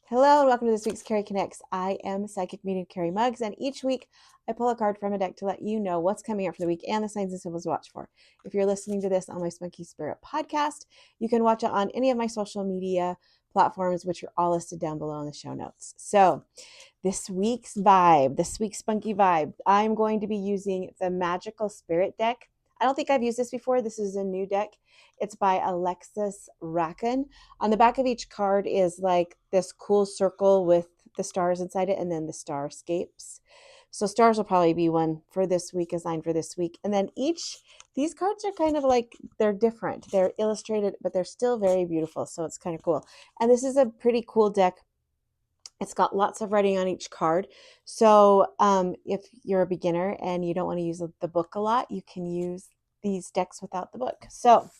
Hello and welcome to this week's Cari Connects. I am Psychic Medium Cari Mugz, and each week I pull a card from a deck to let you know what's coming up for the week and the signs and symbols to watch for. If you're listening to this on my Spunky Spirit podcast, you can watch it on any of my social media platforms, which are all listed down below in the show notes. So this week's spunky vibe, I'm going to be using the Magical Spirit deck. I don't think I've used this before. This is a new deck. It's by Alexis Racken. On the back of each card is like this cool circle with the stars inside it and then the starscapes. So stars will probably be one for this week, assigned for this week. And then these cards are kind of like, they're different. They're illustrated, but they're still very beautiful. So it's kind of cool. And this is a pretty cool deck. It's got lots of writing on each card. So if you're a beginner and you don't want to use the book a lot, you can use these decks without the book. So,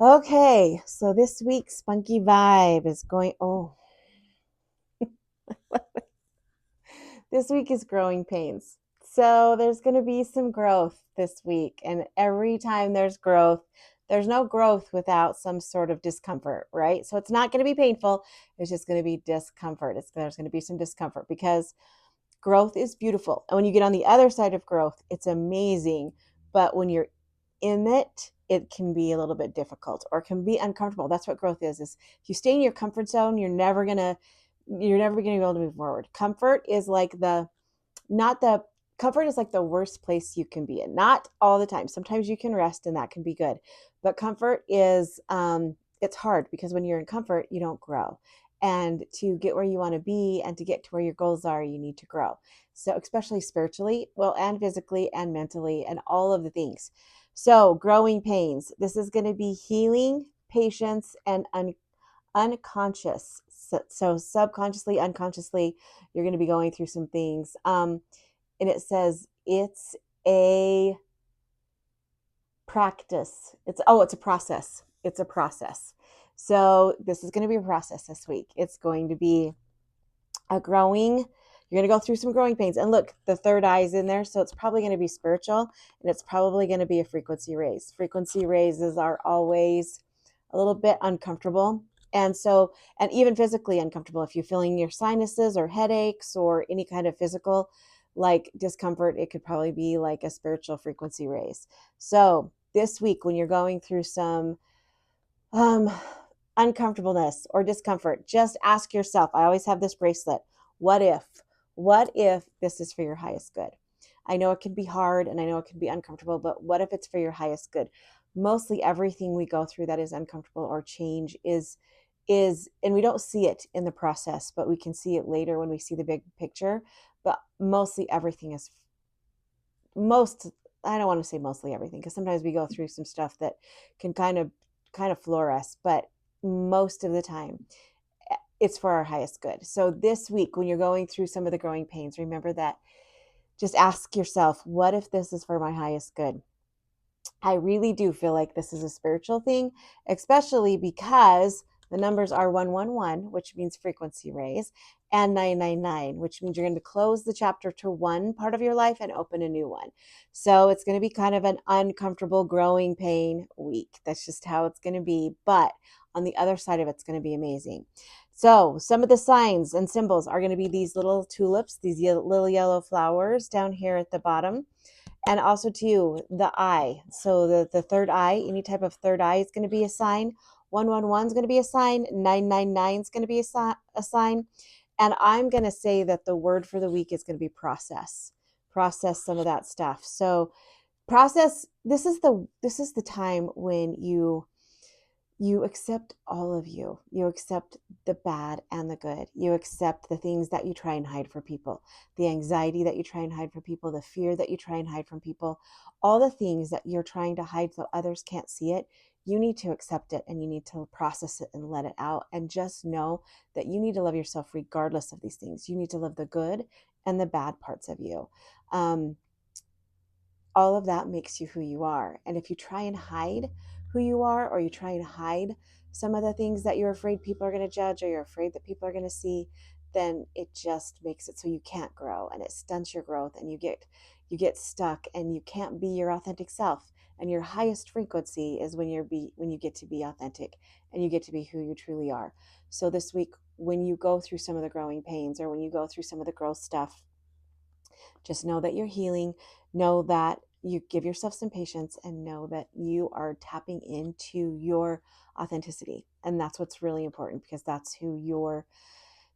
okay. So this week's spunky vibe is this week is growing pains. So there's going to be some growth this week. And every time there's growth, there's no growth without some sort of discomfort, right? So it's not going to be painful. It's just going to be discomfort. There's going to be some discomfort because growth is beautiful. And when you get on the other side of growth, it's amazing. But when you're in it, it can be a little bit difficult or can be uncomfortable. That's what growth is if you stay in your comfort zone, you're never going to be able to move forward. Comfort is like comfort is like the worst place you can be in. Not all the time. Sometimes you can rest and that can be good. But comfort is it's hard because when you're in comfort, you don't grow. And to get where you want to be and to get to where your goals are, you need to grow. So especially spiritually, well, and physically and mentally and all of the things. So growing pains. This is going to be healing, patience, and unconscious. So subconsciously, unconsciously, you're going to be going through some things. And it says it's a practice. It's a process. It's a process. So this is going to be a process this week. It's going to be you're going to go through some growing pains. And look, the third eye is in there. So it's probably going to be spiritual and it's probably going to be a frequency raise. Frequency raises are always a little bit uncomfortable. And even physically uncomfortable. If you're feeling your sinuses or headaches or any kind of physical like discomfort, it could probably be like a spiritual frequency raise. So this week, when you're going through some uncomfortableness or discomfort, just ask yourself, I always have this bracelet. What if this is for your highest good? I know it can be hard and I know it can be uncomfortable, but what if it's for your highest good? Mostly everything we go through that is uncomfortable or change is, and we don't see it in the process, but we can see it later when we see the big picture. But mostly everything is I don't want to say mostly everything, because sometimes we go through some stuff that can kind of floor us, but most of the time it's for our highest good. So this week, when you're going through some of the growing pains, remember that. Just ask yourself, what if this is for my highest good? I really do feel like this is a spiritual thing, especially because the numbers are 111, which means frequency raise, and 999, which means you're going to close the chapter to one part of your life and open a new one. So it's going to be kind of an uncomfortable growing pain week. That's just how it's going to be. But on the other side of it's going to be amazing. So some of the signs and symbols are going to be these little tulips, these little yellow flowers down here at the bottom. And also too, the eye. So the third eye, any type of third eye is going to be a sign. 111 is going to be a sign. 999 is going to be a sign. And I'm going to say that the word for the week is going to be process. Process some of that stuff. So process, this is the time when you accept all of you. You accept the bad and the good. You accept the things that you try and hide from people, the anxiety that you try and hide from people, the fear that you try and hide from people, all the things that you're trying to hide so others can't see it. You need to accept it and you need to process it and let it out. And just know that you need to love yourself regardless of these things. You need to love the good and the bad parts of you. All of that makes you who you are. And if you try and hide who you are, or you try and hide some of the things that you're afraid people are going to judge, or you're afraid that people are going to see, then it just makes it so you can't grow, and it stunts your growth, and you get stuck, and you can't be your authentic self. And your highest frequency is when you get to be authentic and you get to be who you truly are. So this week, when you go through some of the growing pains or when you go through some of the growth stuff, just know that you're healing. Know that you give yourself some patience and know that you are tapping into your authenticity. And that's what's really important, because that's who you are.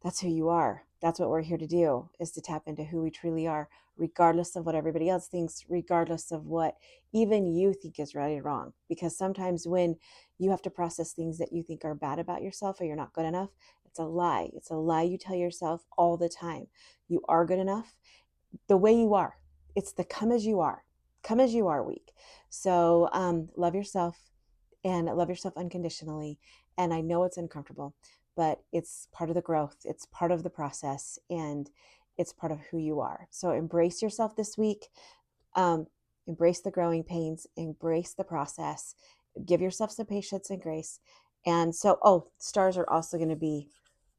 That's what we're here to do, is to tap into who we truly are, regardless of what everybody else thinks, regardless of what even you think is right or wrong. Because sometimes when you have to process things that you think are bad about yourself or you're not good enough, it's a lie. It's a lie you tell yourself all the time. You are good enough the way you are. It's the come as you are week. So love yourself and love yourself unconditionally. And I know it's uncomfortable, but it's part of the growth. It's part of the process, and it's part of who you are. So embrace yourself this week. Embrace the growing pains, embrace the process, give yourself some patience and grace. And so, stars are also going to be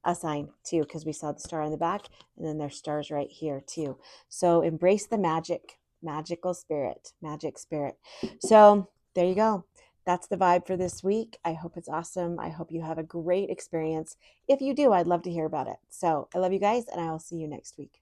a sign too, because we saw the star on the back and then there's stars right here too. So embrace the magical spirit, magic spirit. So there you go. That's the vibe for this week. I hope it's awesome. I hope you have a great experience. If you do, I'd love to hear about it. So I love you guys, and I will see you next week.